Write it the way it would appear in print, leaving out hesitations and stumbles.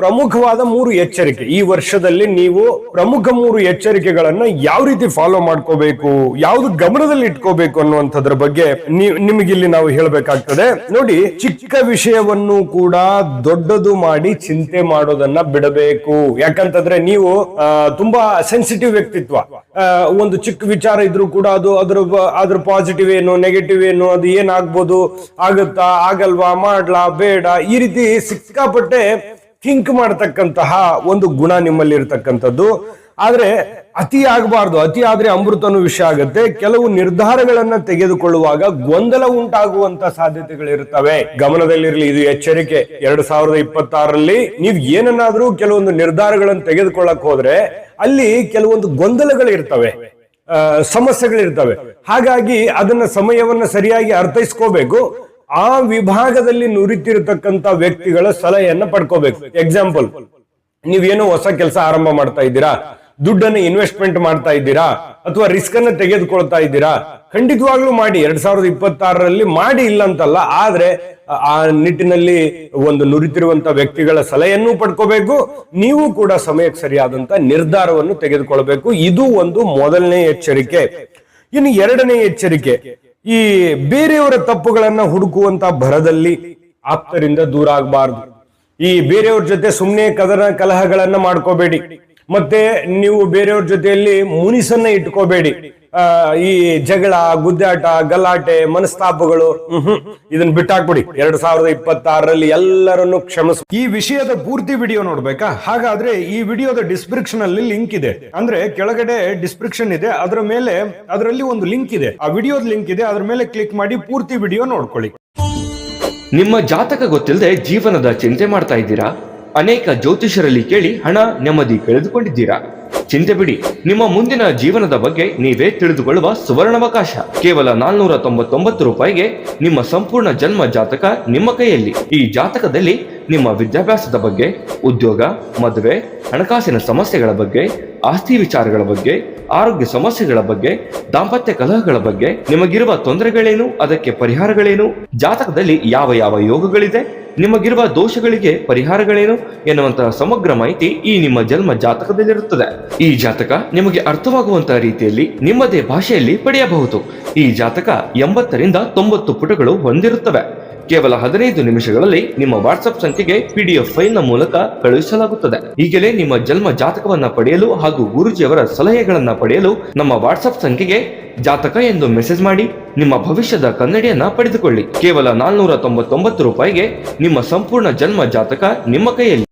ಪ್ರಮುಖವಾದ 3 ಎಚ್ಚರಿಕೆ. ಈ ವರ್ಷದಲ್ಲಿ ನೀವು ಪ್ರಮುಖ 3 ಎಚ್ಚರಿಕೆಗಳನ್ನ ಯಾವ ರೀತಿ ಫಾಲೋ ಮಾಡ್ಕೋಬೇಕು, ಯಾವ್ದು ಗಮನದಲ್ಲಿ ಇಟ್ಕೋಬೇಕು ಅನ್ನುವಂಥದ್ರ ಬಗ್ಗೆ ನಿಮಗಿಲ್ಲಿ ನಾವು ಹೇಳ್ಬೇಕಾಗ್ತದೆ. ನೋಡಿ, ಚಿಕ್ಕ ವಿಷಯವನ್ನು ಕೂಡ ದೊಡ್ಡದು ಮಾಡಿ ಚಿಂತೆ ಮಾಡೋದನ್ನ ಬಿಡಬೇಕು. ಯಾಕಂತಂದ್ರೆ ನೀವು ತುಂಬಾ ಸೆನ್ಸಿಟಿವ್ ವ್ಯಕ್ತಿತ್ವ. ಒಂದು ಚಿಕ್ಕ ವಿಚಾರ ಇದ್ರೂ ಕೂಡ ಅದು ಅದ್ರ ಪಾಸಿಟಿವ್ ಏನು, ನೆಗೆಟಿವ್ ಏನು, ಅದು ಏನಾಗ್ಬೋದು, ಆಗುತ್ತಾ, ಆಗಲ್ವಾ, ಮಾಡ್ಲಾ, ಬೇಡ, ಈ ರೀತಿ ಸಿಕ್ಕಾಪಟ್ಟೆ ಥಿಂಕ್ ಮಾಡತಕ್ಕಂತಹ ಒಂದು ಗುಣ ನಿಮ್ಮಲ್ಲಿ ಇರತಕ್ಕಂಥದ್ದು. ಆದ್ರೆ ಅತಿ ಆಗಬಾರ್ದು. ಅತಿ ಆದ್ರೆ ಅಮೃತನು ವಿಷ ಆಗುತ್ತೆ. ಕೆಲವು ನಿರ್ಧಾರಗಳನ್ನ ತೆಗೆದುಕೊಳ್ಳುವಾಗ ಗೊಂದಲ ಉಂಟಾಗುವಂತ ಸಾಧ್ಯತೆಗಳಿರ್ತವೆ. ಗಮನದಲ್ಲಿರಲಿ, ಇದು ಎಚ್ಚರಿಕೆ. 2026ರಲ್ಲಿ ನೀವು ಏನನ್ನಾದ್ರೂ ಕೆಲವೊಂದು ನಿರ್ಧಾರಗಳನ್ನು ತೆಗೆದುಕೊಳ್ಳಕ್ ಹೋದ್ರೆ ಅಲ್ಲಿ ಕೆಲವೊಂದು ಗೊಂದಲಗಳಿರ್ತವೆ, ಸಮಸ್ಯೆಗಳಿರ್ತವೆ. ಹಾಗಾಗಿ ಅದನ್ನ ಸಮಯವನ್ನ ಸರಿಯಾಗಿ ಅರ್ಥೈಸ್ಕೋಬೇಕು. ಆ ವಿಭಾಗದಲ್ಲಿ ನುರಿತಿರತಕ್ಕಂತ ವ್ಯಕ್ತಿಗಳ ಸಲಹೆಯನ್ನ ಪಡ್ಕೋಬೇಕು. ಎಕ್ಸಾಂಪಲ್, ನೀವೇನೋ ಹೊಸ ಕೆಲಸ ಆರಂಭ ಮಾಡ್ತಾ ಇದ್ದೀರಾ, ದುಡ್ಡನ್ನು ಇನ್ವೆಸ್ಟ್ಮೆಂಟ್ ಮಾಡ್ತಾ ಇದ್ದೀರಾ, ಅಥವಾ ರಿಸ್ಕ್ ಅನ್ನ ತೆಗೆದುಕೊಳ್ತಾ ಇದ್ದೀರಾ, ಖಂಡಿತವಾಗ್ಲೂ ಮಾಡಿ. 2026ರಲ್ಲಿ ಮಾಡಿ, ಇಲ್ಲ ಅಂತಲ್ಲ. ಆದ್ರೆ ಆ ನಿಟ್ಟಿನಲ್ಲಿ ಒಂದು ನುರಿತಿರುವಂತ ವ್ಯಕ್ತಿಗಳ ಸಲಹೆಯನ್ನು ಪಡ್ಕೋಬೇಕು. ನೀವು ಕೂಡ ಸಮಯಕ್ಕೆ ಸರಿಯಾದಂತ ನಿರ್ಧಾರವನ್ನು ತೆಗೆದುಕೊಳ್ಬೇಕು. ಇದು ಒಂದು ಮೊದಲನೇ ಎಚ್ಚರಿಕೆ. ಇನ್ನು ಎರಡನೇ ಎಚ್ಚರಿಕೆ, ಈ ಬೇರೆಯವರ ತಪ್ಪುಗಳನ್ನ ಹುಡುಕುವಂತ ಭರದಲ್ಲಿ ಆಪ್ತರಿಂದ ದೂರ ಆಗಬಾರ್ದು. ಈ ಬೇರೆಯವ್ರ ಜೊತೆ ಸುಮ್ಮನೆ ಕಲಹಗಳನ್ನ ಮಾಡ್ಕೋಬೇಡಿ. ಮತ್ತೆ ನೀವು ಬೇರೆಯವ್ರ ಜೊತೆಯಲ್ಲಿ ಮುನಿಸನ್ನ ಇಟ್ಕೋಬೇಡಿ. ಈ ಜಗಳ, ಗುದ್ದಾಟ, ಗಲಾಟೆ, ಮನಸ್ತಾಪಗಳು ಇದನ್ನ ಬಿಟ್ಟಾಕ್ಬಿಡಿ. 2026ರಲ್ಲಿ ಎಲ್ಲರನ್ನು ಕ್ಷಮಿಸ. ಈ ವಿಷಯದ ಪೂರ್ತಿ ವಿಡಿಯೋ ನೋಡ್ಬೇಕಾ? ಹಾಗಾದ್ರೆ ಈ ವಿಡಿಯೋದ ಡಿಸ್ಕ್ರಿಪ್ಷನ್ ಅಲ್ಲಿ ಲಿಂಕ್ ಇದೆ. ಅಂದ್ರೆ ಕೆಳಗಡೆ ಡಿಸ್ಕ್ರಿಪ್ಷನ್ ಇದೆ, ಅದರಲ್ಲಿ ಒಂದು ಲಿಂಕ್ ಇದೆ. ಆ ವಿಡಿಯೋದ ಲಿಂಕ್ ಇದೆ, ಅದ್ರ ಮೇಲೆ ಕ್ಲಿಕ್ ಮಾಡಿ ಪೂರ್ತಿ ವಿಡಿಯೋ ನೋಡ್ಕೊಳ್ಳಿ. ನಿಮ್ಮ ಜಾತಕ ಗೊತ್ತಿಲ್ಲದೆ ಜೀವನದ ಚಿಂತೆ ಮಾಡ್ತಾ ಇದ್ದೀರಾ? ಅನೇಕ ಜ್ಯೋತಿಷರಲ್ಲಿ ಕೇಳಿ ಹಣ, ನೆಮ್ಮದಿ ಕಳೆದುಕೊಂಡಿದ್ದೀರಾ? ಚಿಂತೆ ಬಿಡಿ, ನಿಮ್ಮ ಮುಂದಿನ ಜೀವನದ ಬಗ್ಗೆ ನೀವೇ ತಿಳಿದುಕೊಳ್ಳುವ ಸುವರ್ಣಾವಕಾಶ. ಕೇವಲ 499 ರೂಪಾಯಿಗೆ ನಿಮ್ಮ ಸಂಪೂರ್ಣ ಜನ್ಮ ಜಾತಕ ನಿಮ್ಮ ಕೈಯಲ್ಲಿ. ಈ ಜಾತಕದಲ್ಲಿ ನಿಮ್ಮ ವಿದ್ಯಾಭ್ಯಾಸದ ಬಗ್ಗೆ, ಉದ್ಯೋಗ, ಮದುವೆ, ಹಣಕಾಸಿನ ಸಮಸ್ಯೆಗಳ ಬಗ್ಗೆ, ಆಸ್ತಿ ವಿಚಾರಗಳ ಬಗ್ಗೆ, ಆರೋಗ್ಯ ಸಮಸ್ಯೆಗಳ ಬಗ್ಗೆ, ದಾಂಪತ್ಯ ಕಲಹಗಳ ಬಗ್ಗೆ, ನಿಮಗಿರುವ ತೊಂದರೆಗಳೇನು, ಅದಕ್ಕೆ ಪರಿಹಾರಗಳೇನು, ಜಾತಕದಲ್ಲಿ ಯಾವ ಯಾವ ಯೋಗಗಳಿದೆ, ನಿಮಗಿರುವ ದೋಷಗಳಿಗೆ ಪರಿಹಾರಗಳೇನು ಎನ್ನುವಂತಹ ಸಮಗ್ರ ಮಾಹಿತಿ ಈ ನಿಮ್ಮ ಜನ್ಮ ಜಾತಕದಲ್ಲಿರುತ್ತದೆ. ಈ ಜಾತಕ ನಿಮಗೆ ಅರ್ಥವಾಗುವಂತಹ ರೀತಿಯಲ್ಲಿ ನಿಮ್ಮದೇ ಭಾಷೆಯಲ್ಲಿ ಪಡೆಯಬಹುದು. ಈ ಜಾತಕ 80ರಿಂದ 90 ಪುಟಗಳು ಹೊಂದಿರುತ್ತವೆ. ಕೇವಲ 15 ನಿಮಿಷಗಳಲ್ಲಿ ನಿಮ್ಮ ವಾಟ್ಸ್ಆಪ್ ಸಂಖ್ಯೆಗೆ PDF ಫೈಲ್ ನ ಮೂಲಕ ಕಳುಹಿಸಲಾಗುತ್ತದೆ. ಈಗಲೇ ನಿಮ್ಮ ಜನ್ಮ ಜಾತಕವನ್ನ ಪಡೆಯಲು ಹಾಗೂ ಗುರುಜಿಯವರ ಸಲಹೆಗಳನ್ನ ಪಡೆಯಲು ನಮ್ಮ ವಾಟ್ಸ್ಆಪ್ ಸಂಖ್ಯೆಗೆ ಜಾತಕ ಎಂದು ಮೆಸೇಜ್ ಮಾಡಿ ನಿಮ್ಮ ಭವಿಷ್ಯದ ಕನ್ನಡಿಯನ್ನ ಪಡೆದುಕೊಳ್ಳಿ. ಕೇವಲ 499 ರೂಪಾಯಿಗೆ ನಿಮ್ಮ ಸಂಪೂರ್ಣ ಜನ್ಮ ಜಾತಕ ನಿಮ್ಮ ಕೈಯಲ್ಲಿ.